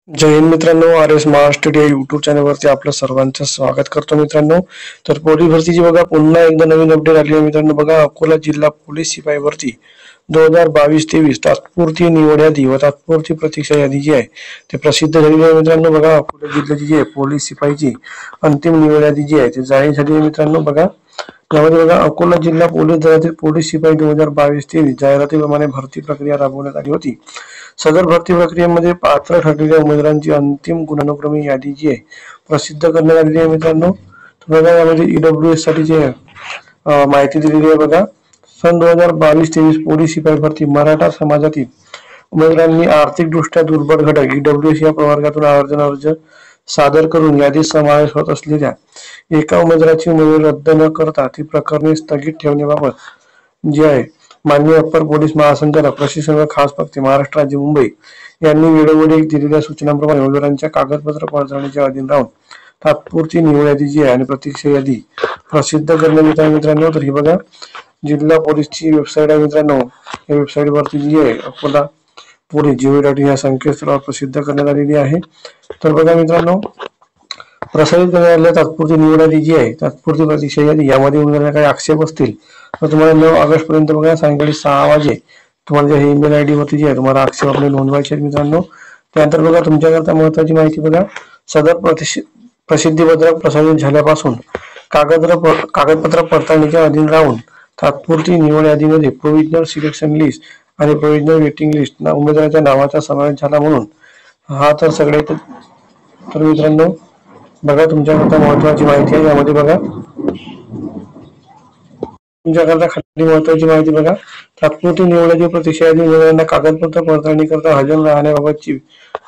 जय हिंद मित्रांनो, R S Maharashtra या YouTube चॅनलवरती आपलं सर्वांचं स्वागत करतो मित्रांनो। तर पोलीस भरतीची बघा पुन्हा एकदा नवीन अपडेट आली आहे मित्रांनो। बघा अकोला जिल्हा पोलीस शिपाई भरती 2022-23 तात्पुरती निवड यादी व तात्पुरती प्रतीक्षा यादी जी आहे ते प्रसिद्ध झालेली आहे मित्रांनो। बघा अकोला जिल्ह्याची जी आहे पोलीस शिपाईची अंतिम निवड यादी जी आहे ती जाहीर झाली आहे मित्रांनो। बघा यामध्ये बघा अकोला जिल्हा पोलीस दलातील पोलीस शिपाई 2022-23 जाहिरातीप्रमाणे भरती प्रक्रिया राबवण्यात आली होती। सदर भरती प्रक्रियेमध्ये पात्र ठरलेल्या उमेदवारांची अंतिम गुणानुक्रमी यादी जी आहे प्रसिद्ध करण्यात आलेली आहे मित्रांनो। बघा यामध्ये ईडब्ल्यूएस साठी जे माहिती दिलेली आहे। बघा सन 2022-23 पोलीस शिपाई भरती मराठा समाजातील उमेदवारांनी आर्थिकदृष्ट्या दुर्बल घटक ईडब्ल्यूएस या प्रवर्गातून अर्ज सादर करून यादीत समावेश होत असलेल्या एका उमेदवाराची उमेदवारी रद्द न करता ती प्रकरणे स्थगित ठेवण्याबाबत जे आहे माननीय अप्पर पोलीस महासंचालक प्रशिक्षण व खास पथक महाराष्ट्र राज्य मुंबई यांनी वेळोवेळी दिलेल्या सूचनांप्रमाणे उमेदवारांच्या कागदपत्र पडताळणीच्या अधीन राहून तात्पुरती निवड यादी जी आहे आणि प्रतीक्षा यादी प्रसिद्ध करण्यात येत आहे मित्रांनो। तर ही बघा जिल्हा पोलीसची वेबसाईट आहे मित्रांनो। या वेबसाईट वरती जी आहे अकोला पोलीस gov.in या संकेतस्थळावर प्रसिद्ध करण्यात आलेली आहे। तर बघा मित्रांनो प्रसारित करण्यात आलेल्या तात्पुरती निवड यादी जी आहे तात्पुरती प्रतीक्षा यादी यामध्ये उमेदवारांना काही आक्षेप असतील तर तुम्हाला 9 ऑगस्ट पर्यंत बघा सायंकाळी 6 वाजे तुम्हाला हे ईमेल आयडी वरती जे आहे तुम्हाला आक्षेप आपले नोंदवायचे आहेत मित्रांनो। त्यानंतर बघा तुमच्याकरता महत्त्वाची माहिती बघा सदर प्रसिद्धीपत्रक प्रसारित झाल्यापासून कागदपत्र पडताळणीच्या अधीन राहून तात्पुरती निवड यादीमध्ये प्रोव्हिजनल सिलेक्शन लिस्ट आणि प्रोव्हिजनल वेटिंग लिस्ट उमेदवाराच्या नावाचा समावेश झाला म्हणून हा तर सगळ्यात तर मित्रांनो बघा तुमच्याकरता महत्त्वाची माहिती आहे। यामध्ये बघा तुमच्याकरता खाली महत्त्वाची माहिती बघा तात्पुरती निवडण्याची प्रतीक्षा यादी उमेदवारांना कागदपत्र पडताळणी करता हजर राहण्याबाबतची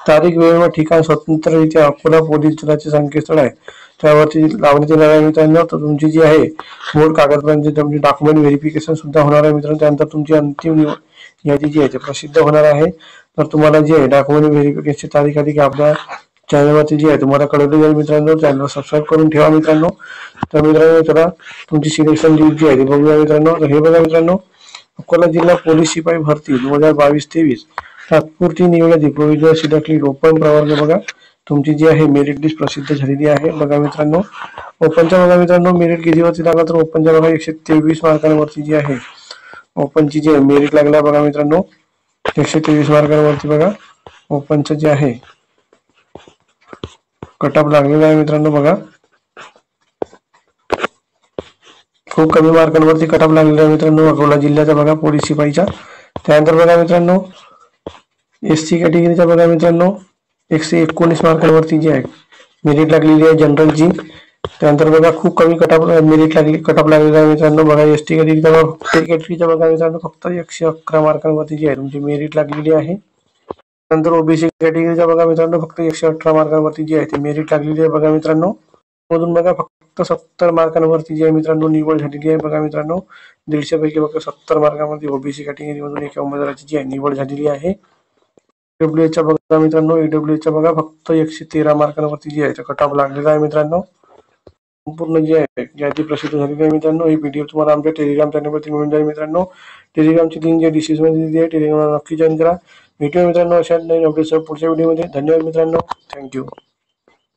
तारीख वेळ व ठिकाण स्वतंत्ररित्या अकोला पोलीस दलाचे संकेतस्थळ आहे त्यावरती लावण्यात येणार आहे मित्रांनो। तर तुमची जी आहे मूळ कागदपत्रांची तुमची डॉक्युमेंट व्हेरिफिकेशन सुद्धा होणार आहे मित्रांनो। त्यानंतर तुमची अंतिम यादी जी आहे ते प्रसिद्ध होणार आहे। तर तुम्हाला जी आहे डॉक्युमेंट व्हेरिफिकेशनची तारीख आली की आपल्या चॅनलवरती जी आहे तुम्हाला कळवली जाईल मित्रांनो। चॅनल सबस्क्राईब करून ठेवा मित्रांनो। तर मित्रांनो चला तुमची सिलेक्शन लिस्ट जी आहे ती बघूया मित्रांनो। तर हे बघा मित्रांनो अकोला जिल्हा पोलीस शिपाई भरती 2022-23 तात्पुरती निवड यादी प्रोव्हिजनल सिलेक्ट लिस्ट ओपन प्रवर्ग बघा तुमची जी आहे मेरिट लिस्ट प्रसिद्ध झालेली आहे। बघा मित्रांनो ओपनच्या बघा मित्रांनो मेरिट कितीवरती लागला तर ओपनच्या बघा 123 मार्कांवरती जी आहे ओपनची जी मेरिट लागला बघा मित्रांनो 123 मार्कांवरती बघा ओपनचं जे आहे कट ऑफ लागलेला आहे मित्रांनो। बघा खूप कमी मार्कांवरती कट ऑफ लागलेला आहे मित्रांनो अकोला जिल्ह्याचा बघा पोलीस शिपाईच्या। त्यानंतर बघा मित्रांनो एससी कॅटेगरीचा बघा मित्रांनो 119 मार्कांवरती जी आहे मेरिट लागलेली आहे जनरलची। त्यानंतर बघा खूप कमी कट ऑफ लागलेला आहे मित्रांनो। बघा एसटी कॅटेगरीचा बघा मित्रांनो फक्त 111 मार्कांवरती जी आहे तुमची मेरिट लागलेली आहे। नंतर ओबीसी कॅटेगरीचा बघा मित्रांनो फक्त 118 मार्कांवरती जी आहे ती मेरिट लागलेली आहे बघा मित्रांनो। मधून बघा फक्त 70 मार्कांवरती जी आहे मित्रांनो निवड झालेली आहे बघा मित्रांनो। 150 पैकी फक्त 70 मार्कांमध्ये ओबीसी कॅटेगरी मधून एका उमेदवाराची जी आहे निवड झालेली आहे। ईडब्ल्यूएस च्या बघा मित्रांनो ईडब्ल्यूएस च्या बघा फक्त 113 मार्कांवरती जी आहे कट ऑफ लागलेला आहे मित्रांनो। संपूर्ण जी आहे यादी प्रसिद्ध झालेली आहे मित्रांनो। ही पीडीएफ तुम्हाला आमच्या टेलिग्राम चॅनलवरती मिळून जाईल मित्रांनो। टेलिग्रामची लिंक जी डिस्क्रिप्शन मध्ये दिली आहे टेलिग्रामला नक्की जॉइन करा। भेटूया मित्रांनो अशा नवीन अपडेट्स पुढच्या व्हिडिओमध्ये। धन्यवाद मित्रांनो, थँक्यू।